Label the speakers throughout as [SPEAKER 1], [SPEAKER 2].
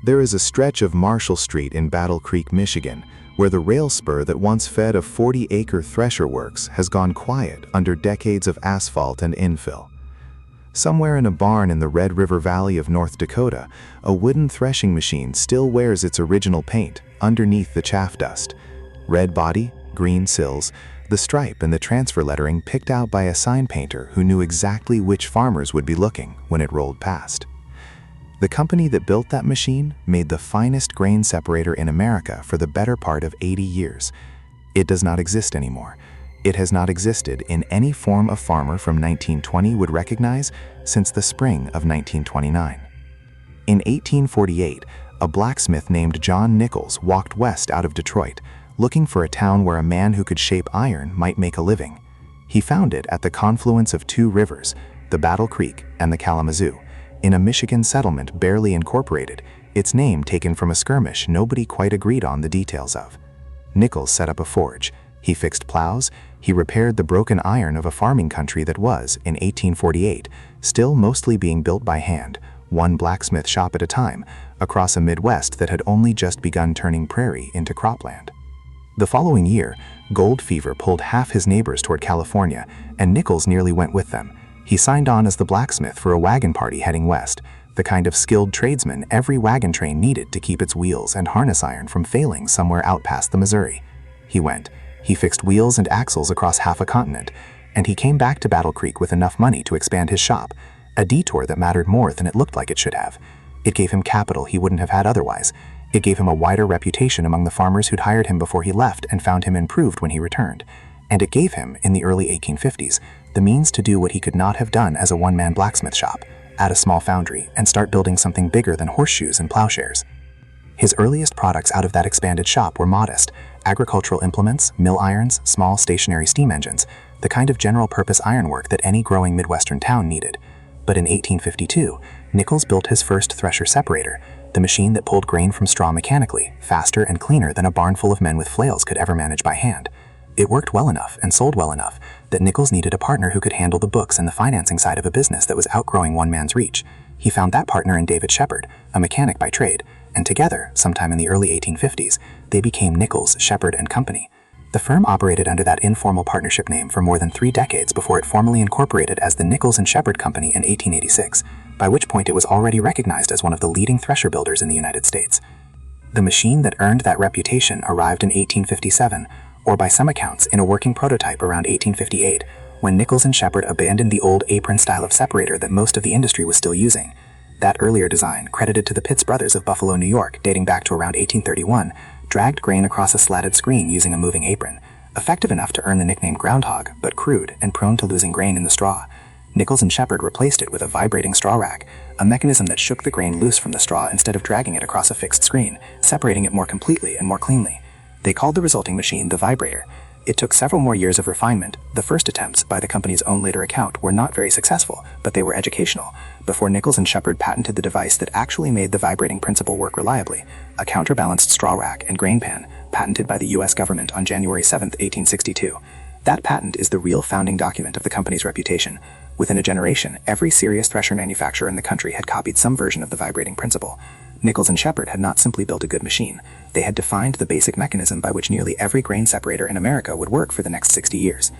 [SPEAKER 1] There is a stretch of Marshall Street in Battle Creek, Michigan, where the rail spur that once fed a 40-acre thresher works has gone quiet under decades of asphalt and infill. Somewhere in a barn in the Red River Valley of North Dakota, a wooden threshing machine still wears its original paint underneath the chaff dust. Red body, green sills, the stripe and the transfer lettering picked out by a sign painter who knew exactly which farmers would be looking when it rolled past. The company that built that machine made the finest grain separator in America for the better part of 80 years. It does not exist anymore. It has not existed in any form a farmer from 1920 would recognize since the spring of 1929. In 1848, a blacksmith named John Nichols walked west out of Detroit, looking for a town where a man who could shape iron might make a living. He found it at the confluence of two rivers, the Battle Creek and the Kalamazoo, in a Michigan settlement barely incorporated, its name taken from a skirmish nobody quite agreed on the details of. Nichols set up a forge. He fixed plows. He repaired the broken iron of a farming country that was, in 1848, still mostly being built by hand, one blacksmith shop at a time, across a Midwest that had only just begun turning prairie into cropland. The following year, gold fever pulled half his neighbors toward California, and Nichols nearly went with them. He signed on as the blacksmith for a wagon party heading west, the kind of skilled tradesman every wagon train needed to keep its wheels and harness iron from failing somewhere out past the Missouri. He went. He fixed wheels and axles across half a continent, and he came back to Battle Creek with enough money to expand his shop, a detour that mattered more than it looked like it should have. It gave him capital he wouldn't have had otherwise. It gave him a wider reputation among the farmers who'd hired him before he left and found him improved when he returned. And it gave him, in the early 1850s, the means to do what he could not have done as a one-man blacksmith shop, add a small foundry, and start building something bigger than horseshoes and plowshares. His earliest products out of that expanded shop were modest: agricultural implements, mill irons, small stationary steam engines, the kind of general-purpose ironwork that any growing Midwestern town needed. But in 1852, Nichols built his first thresher separator, the machine that pulled grain from straw mechanically, faster and cleaner than a barn full of men with flails could ever manage by hand. It worked well enough and sold well enough that Nichols needed a partner who could handle the books and the financing side of a business that was outgrowing one man's reach. He found that partner in David Shepard, a mechanic by trade, and together, sometime in the early 1850s, they became Nichols Shepard and Company. The firm operated under that informal partnership name for more than 3 decades before it formally incorporated as the Nichols and Shepard Company in 1886, by which point it was already recognized as one of the leading thresher builders in the United States. The machine that earned that reputation arrived in 1857, or by some accounts in a working prototype around 1858, when Nichols and Shepard abandoned the old apron style of separator that most of the industry was still using. That earlier design, credited to the Pitts brothers of Buffalo, New York, dating back to around 1831, dragged grain across a slatted screen using a moving apron, effective enough to earn the nickname groundhog, but crude and prone to losing grain in the straw. Nichols and Shepard replaced it with a vibrating straw rack, a mechanism that shook the grain loose from the straw instead of dragging it across a fixed screen, separating it more completely and more cleanly. They called the resulting machine the Vibrator. It took several more years of refinement. The first attempts, by the company's own later account, were not very successful, but they were educational, before Nichols and Shepard patented the device that actually made the vibrating principle work reliably, a counterbalanced straw rack and grain pan, patented by the U.S. government on January 7, 1862. That patent is the real founding document of the company's reputation. Within a generation, every serious thresher manufacturer in the country had copied some version of the vibrating principle. Nichols and Shepard had not simply built a good machine. They had defined the basic mechanism by which nearly every grain separator in America would work for the next 60 years.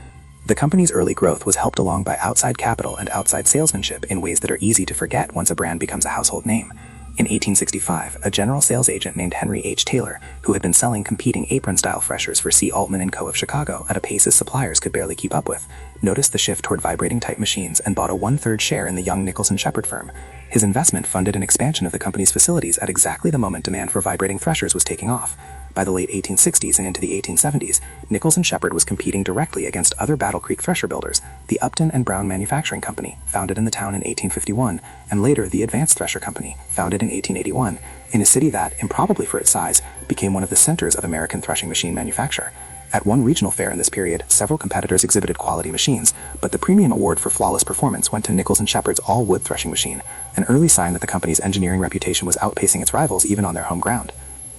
[SPEAKER 1] The company's early growth was helped along by outside capital and outside salesmanship in ways that are easy to forget once a brand becomes a household name. In 1865, a general sales agent named Henry H. Taylor, who had been selling competing apron-style threshers for C. Altman & Co. of Chicago at a pace his suppliers could barely keep up with, noticed the shift toward vibrating-type machines and bought a 1/3 share in the young Nichols and Shepard firm. His investment funded an expansion of the company's facilities at exactly the moment demand for vibrating threshers was taking off. By the late 1860s and into the 1870s, Nichols and Shepard was competing directly against other Battle Creek thresher builders, the Upton and Brown Manufacturing Company, founded in the town in 1851, and later the Advanced Thresher Company, founded in 1881, in a city that, improbably for its size, became one of the centers of American threshing machine manufacture. At one regional fair in this period, several competitors exhibited quality machines, but the premium award for flawless performance went to Nichols and Shepard's all-wood threshing machine, an early sign that the company's engineering reputation was outpacing its rivals even on their home ground.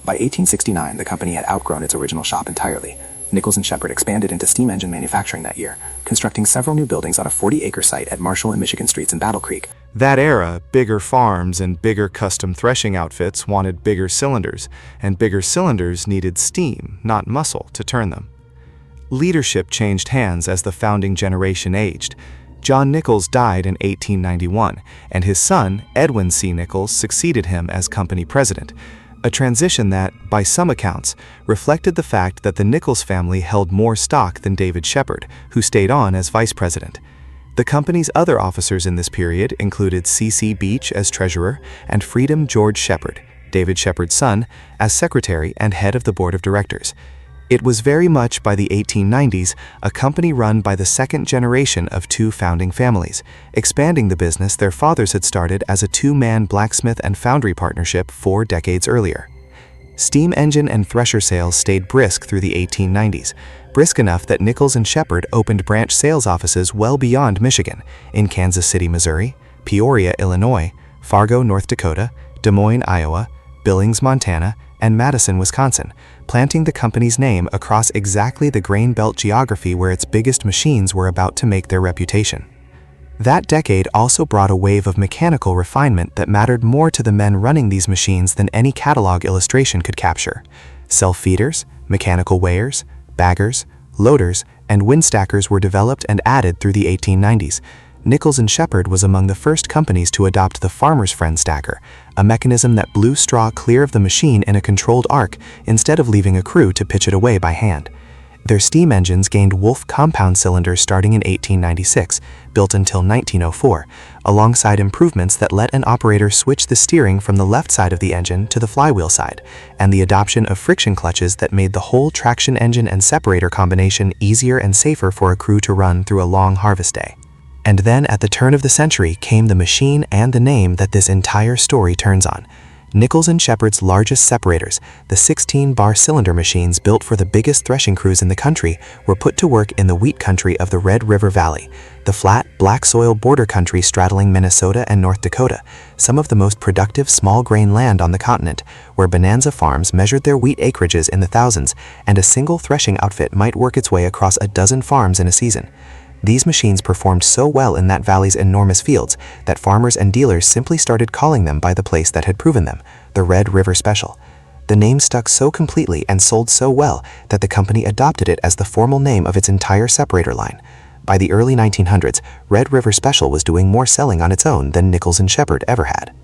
[SPEAKER 1] By 1869, the company had outgrown its original shop entirely. Nichols and Shepard expanded into steam engine manufacturing that year, constructing several new buildings on a 40-acre site at Marshall and Michigan Streets in Battle Creek.
[SPEAKER 2] That era, bigger farms and bigger custom threshing outfits wanted bigger cylinders, and bigger cylinders needed steam, not muscle, to turn them. Leadership changed hands as the founding generation aged. John Nichols died in 1891, and his son, Edwin C. Nichols, succeeded him as company president, a transition that, by some accounts, reflected the fact that the Nichols family held more stock than David Shepard, who stayed on as vice president. The company's other officers in this period included C.C. Beach as treasurer and Freedom George Shepard, David Shepard's son, as secretary and head of the board of directors. It was very much by the 1890s a company run by the second generation of two founding families, expanding the business their fathers had started as a two-man blacksmith and foundry partnership 4 decades earlier. Steam engine and thresher sales stayed brisk through the 1890s, brisk enough that Nichols and Shepard opened branch sales offices well beyond Michigan, in Kansas City, Missouri, Peoria, Illinois, Fargo, North Dakota, Des Moines, Iowa, Billings, Montana, and Madison, Wisconsin, planting the company's name across exactly the grain belt geography where its biggest machines were about to make their reputation. That decade also brought a wave of mechanical refinement that mattered more to the men running these machines than any catalog illustration could capture. Self-feeders, mechanical weighers, baggers, loaders, and windstackers were developed and added through the 1890s. Nichols and Shepard was among the first companies to adopt the farmer's friend stacker, a mechanism that blew straw clear of the machine in a controlled arc instead of leaving a crew to pitch it away by hand. Their steam engines gained Wolf compound cylinders starting in 1896, built until 1904, alongside improvements that let an operator switch the steering from the left side of the engine to the flywheel side, and the adoption of friction clutches that made the whole traction engine and separator combination easier and safer for a crew to run through a long harvest day. And then at the turn of the century came the machine and the name that this entire story turns on. Nichols and Shepard's largest separators, the 16-bar cylinder machines built for the biggest threshing crews in the country, were put to work in the wheat country of the Red River Valley, the flat, black soil border country straddling Minnesota and North Dakota, some of the most productive small grain land on the continent, where bonanza farms measured their wheat acreages in the thousands, and a single threshing outfit might work its way across a dozen farms in a season. These machines performed so well in that valley's enormous fields that farmers and dealers simply started calling them by the place that had proven them, the Red River Special. The name stuck so completely and sold so well that the company adopted it as the formal name of its entire separator line. By the early 1900s, Red River Special was doing more selling on its own than Nichols and Shepard ever had.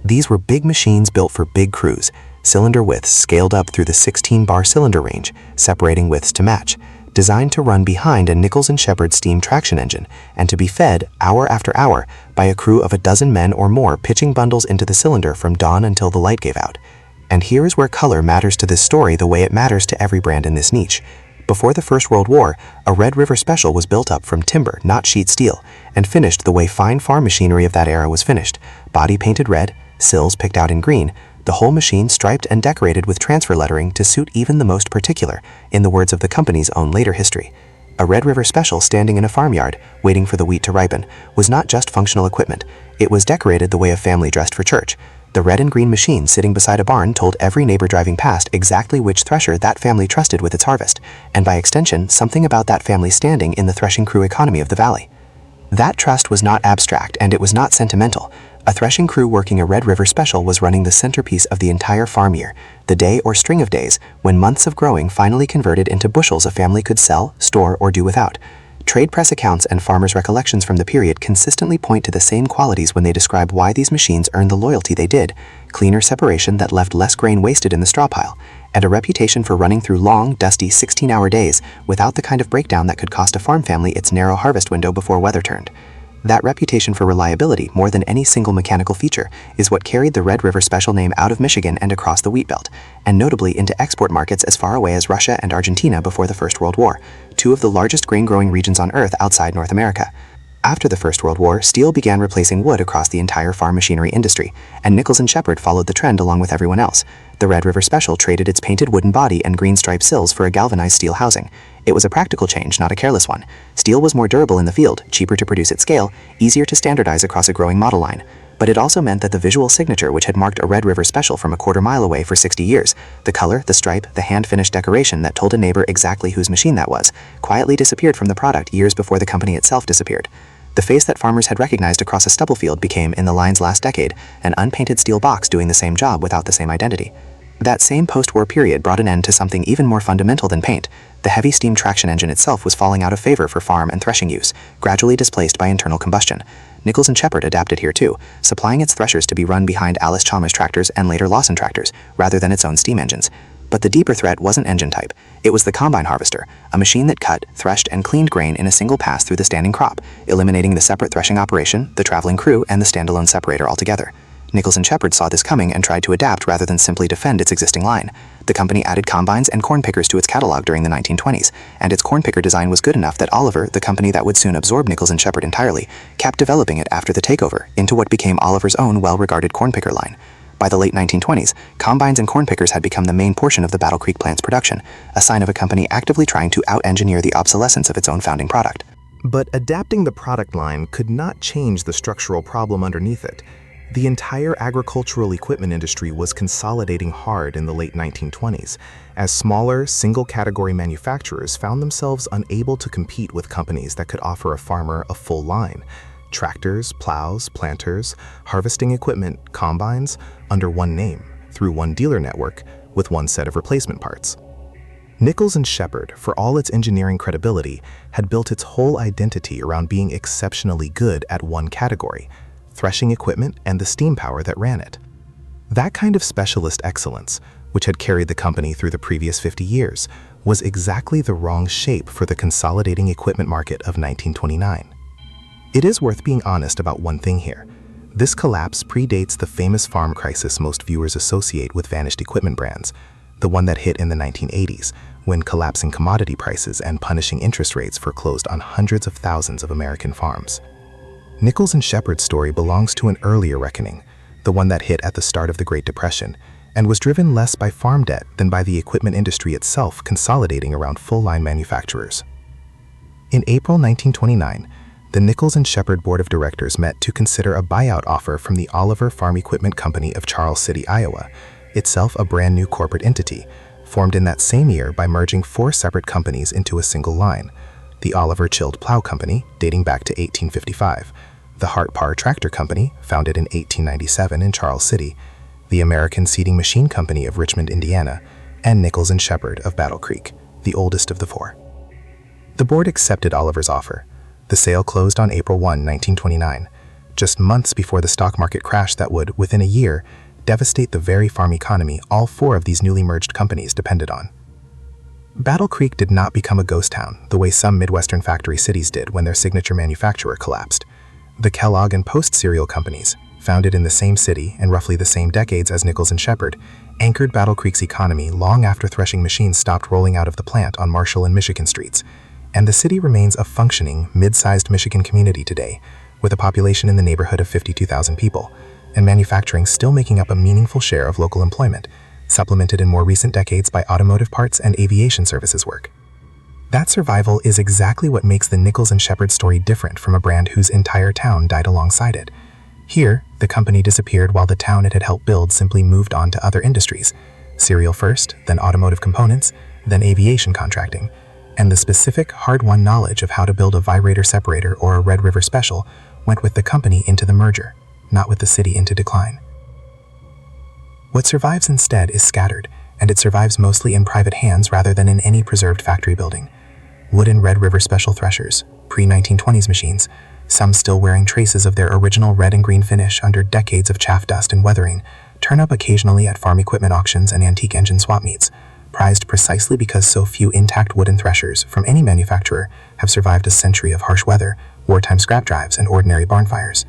[SPEAKER 2] These were big machines built for big crews, cylinder widths scaled up through the 16-bar cylinder range, separating widths to match, designed to run behind a Nichols and Shepard steam traction engine and to be fed hour after hour by a crew of a dozen men or more pitching bundles into the cylinder from dawn until the light gave out. And here is where color matters to this story the way it matters to every brand in this niche. Before the First World War, a Red River Special was built up from timber, not sheet steel, and finished the way fine farm machinery of that era was finished, body painted red, sills picked out in green, the whole machine striped and decorated with transfer lettering to suit even the most particular, in the words of the company's own later history. A Red River Special standing in a farmyard, waiting for the wheat to ripen, was not just functional equipment, it was decorated the way a family dressed for church. The red and green machine sitting beside a barn told every neighbor driving past exactly which thresher that family trusted with its harvest, and by extension, something about that family's standing in the threshing crew economy of the valley. That trust was not abstract and it was not sentimental. A threshing crew working a Red River Special was running the centerpiece of the entire farm year, the day or string of days when months of growing finally converted into bushels a family could sell, store, or do without. Trade press accounts and farmers' recollections from the period consistently point to the same qualities when they describe why these machines earned the loyalty they did: cleaner separation that left less grain wasted in the straw pile, and a reputation for running through long, dusty 16-hour days without the kind of breakdown that could cost a farm family its narrow harvest window before weather turned. That reputation for reliability, more than any single mechanical feature, is what carried the Red River Special name out of Michigan and across the wheat belt, and notably into export markets as far away as Russia and Argentina before the First World War, two of the largest grain-growing regions on Earth outside North America. After the First World War, steel began replacing wood across the entire farm machinery industry, and Nichols and Shepard followed the trend along with everyone else. The Red River Special traded its painted wooden body and green striped sills for a galvanized steel housing. It was a practical change, not a careless one. Steel was more durable in the field, cheaper to produce at scale, easier to standardize across a growing model line. But it also meant that the visual signature which had marked a Red River Special from a quarter-mile away for 60 years, the color, the stripe, the hand-finished decoration that told a neighbor exactly whose machine that was, quietly disappeared from the product years before the company itself disappeared.
[SPEAKER 3] The face that farmers had recognized across a stubble field became, in the line's last decade, an unpainted steel box doing the same job without the same identity. That same post-war period brought an end to something even more fundamental than paint. The heavy steam traction engine itself was falling out of favor for farm and threshing use, gradually displaced by internal combustion. Nichols and Shepard adapted here too, supplying its threshers to be run behind Alice Chalmers tractors and later Lawson tractors, rather than its own steam engines. But the deeper threat wasn't engine type. It was the combine harvester, a machine that cut, threshed, and cleaned grain in a single pass through the standing crop, eliminating the separate threshing operation, the traveling crew, and the standalone separator altogether. Nichols and Shepard saw this coming and tried to adapt rather than simply defend its existing line. The company added combines and corn pickers to its catalog during the 1920s, and its corn picker design was good enough that Oliver, the company that would soon absorb Nichols and Shepard entirely, kept developing it after the takeover into what became Oliver's own well-regarded corn picker line. By the late 1920s, combines and corn pickers had become the main portion of the Battle Creek plant's production, a sign of a company actively trying to out-engineer the obsolescence of its own founding product.
[SPEAKER 1] But adapting the product line could not change the structural problem underneath it. The entire agricultural equipment industry was consolidating hard in the late 1920s, as smaller, single-category manufacturers found themselves unable to compete with companies that could offer a farmer a full line. Tractors, plows, planters, harvesting equipment, combines, under one name, through one dealer network, with one set of replacement parts. Nichols and Shepard, for all its engineering credibility, had built its whole identity around being exceptionally good at one category: threshing equipment and the steam power that ran it. That kind of specialist excellence, which had carried the company through the previous 50 years, was exactly the wrong shape for the consolidating equipment market of 1929. It is worth being honest about one thing here. This collapse predates the famous farm crisis most viewers associate with vanished equipment brands, the one that hit in the 1980s, when collapsing commodity prices and punishing interest rates foreclosed on hundreds of thousands of American farms. Nichols and Shepard's story belongs to an earlier reckoning, the one that hit at the start of the Great Depression, and was driven less by farm debt than by the equipment industry itself consolidating around full-line manufacturers. In April 1929, the Nichols and Shepard Board of Directors met to consider a buyout offer from the Oliver Farm Equipment Company of Charles City, Iowa, itself a brand new corporate entity, formed in that same year by merging 4 separate companies into a single line: the Oliver Chilled Plow Company, dating back to 1855, the Hart Parr Tractor Company, founded in 1897 in Charles City, the American Seeding Machine Company of Richmond, Indiana, and Nichols and Shepard of Battle Creek, the oldest of the 4. The board accepted Oliver's offer. The sale closed on April 1, 1929, just months before the stock market crash that would, within a year, devastate the very farm economy all 4 of these newly merged companies depended on. Battle Creek did not become a ghost town the way some Midwestern factory cities did when their signature manufacturer collapsed. The Kellogg and Post cereal companies, founded in the same city and roughly the same decades as Nichols and Shepard, anchored Battle Creek's economy long after threshing machines stopped rolling out of the plant on Marshall and Michigan streets, and the city remains a functioning, mid-sized Michigan community today, with a population in the neighborhood of 52,000 people, and manufacturing still making up a meaningful share of local employment, supplemented in more recent decades by automotive parts and aviation services work. That survival is exactly what makes the Nichols and Shepard story different from a brand whose entire town died alongside it. Here, the company disappeared while the town it had helped build simply moved on to other industries: cereal first, then automotive components, then aviation contracting, and the specific, hard-won knowledge of how to build a Vibrator separator or a Red River Special went with the company into the merger, not with the city into decline. What survives instead is scattered, and it survives mostly in private hands rather than in any preserved factory building. Wooden Red River Special threshers, pre-1920s machines, some still wearing traces of their original red and green finish under decades of chaff dust and weathering, turn up occasionally at farm equipment auctions and antique engine swap meets, prized precisely because so few intact wooden threshers from any manufacturer have survived a century of harsh weather, wartime scrap drives, and ordinary barn fires.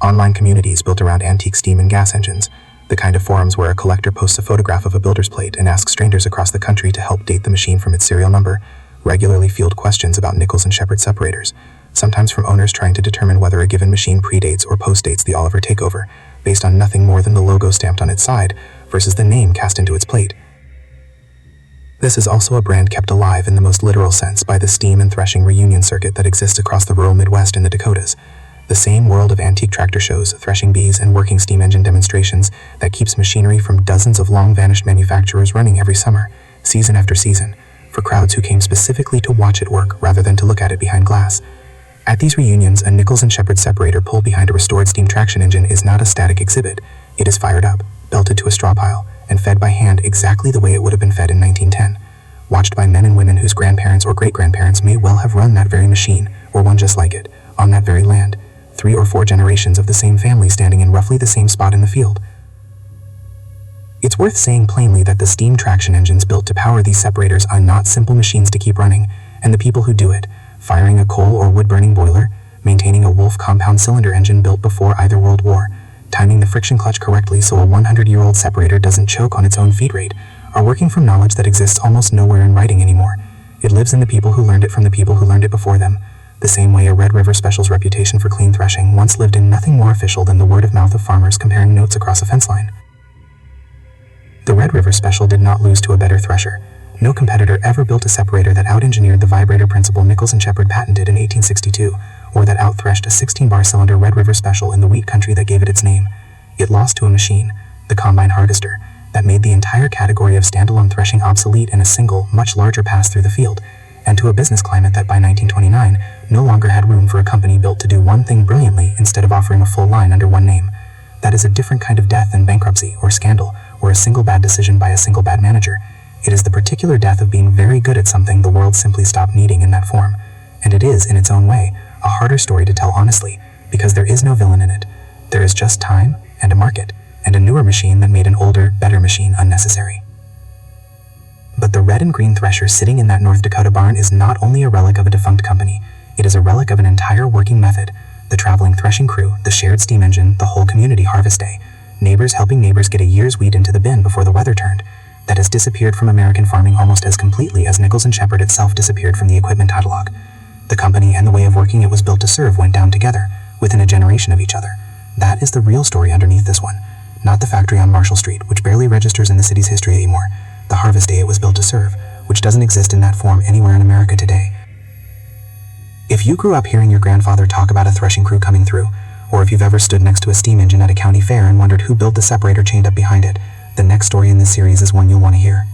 [SPEAKER 1] Online communities built around antique steam and gas engines, the kind of forums where a collector posts a photograph of a builder's plate and asks strangers across the country to help date the machine from its serial number, regularly field questions about Nichols and Shepard separators, sometimes from owners trying to determine whether a given machine predates or postdates the Oliver takeover, based on nothing more than the logo stamped on its side versus the name cast into its plate. This is also a brand kept alive in the most literal sense by the steam and threshing reunion circuit that exists across the rural Midwest and the Dakotas. The same world of antique tractor shows, threshing bees, and working steam engine demonstrations that keeps machinery from dozens of long-vanished manufacturers running every summer, season after season, for crowds who came specifically to watch it work rather than to look at it behind glass.
[SPEAKER 3] At these reunions, a Nichols Shepard separator pulled behind a restored steam traction engine is not a static exhibit. It is fired up, belted to a straw pile, and fed by hand exactly the way it would have been fed in 1910. Watched by men and women whose grandparents or great-grandparents may well have run that very machine, or one just like it, on that very land. 3 or 4 generations of the same family standing in roughly the same spot in the field. It's worth saying plainly that the steam traction engines built to power these separators are not simple machines to keep running, and the people who do it, firing a coal or wood-burning boiler, maintaining a Wolf compound cylinder engine built before either World War, timing the friction clutch correctly so a 100-year-old separator doesn't choke on its own feed rate, are working from knowledge that exists almost nowhere in writing anymore. It lives in the people who learned it from the people who learned it before them, the same way a Red River Special's reputation for clean threshing once lived in nothing more official than the word of mouth of farmers comparing notes across a fence line. The Red River Special did not lose to a better thresher. No competitor ever built a separator that out-engineered the Vibrator principle Nichols Shepard patented in 1862, or that out-threshed a 16-bar cylinder Red River Special in the wheat country that gave it its name. It lost to a machine, the combine harvester, that made the entire category of standalone threshing obsolete in a single, much larger pass through the field, and to a business climate that by 1929 no longer had room for a company built to do one thing brilliantly instead of offering a full line under one name. That is a different kind of death than bankruptcy or scandal or a single bad decision by a single bad manager. It is the particular death of being very good at something the world simply stopped needing in that form. And it is, in its own way, a harder story to tell honestly, because there is no villain in it. There is just time and a market, and a newer machine that made an older, better machine unnecessary. But the red and green thresher sitting in that North Dakota barn is not only a relic of a defunct company, it is a relic of an entire working method. The traveling threshing crew, the shared steam engine, the whole community harvest day. Neighbors helping neighbors get a year's wheat into the bin before the weather turned. That has disappeared from American farming almost as completely as Nichols Shepard itself disappeared from the equipment catalog. The company and the way of working it was built to serve went down together, within a generation of each other. That is the real story underneath this one, not the factory on Marshall Street, which barely registers in the city's history anymore. The harvest day it was built to serve, which doesn't exist in that form anywhere in America today. If you grew up hearing your grandfather talk about a threshing crew coming through, or if you've ever stood next to a steam engine at a county fair and wondered who built the separator chained up behind it, the next story in this series is one you'll want to hear.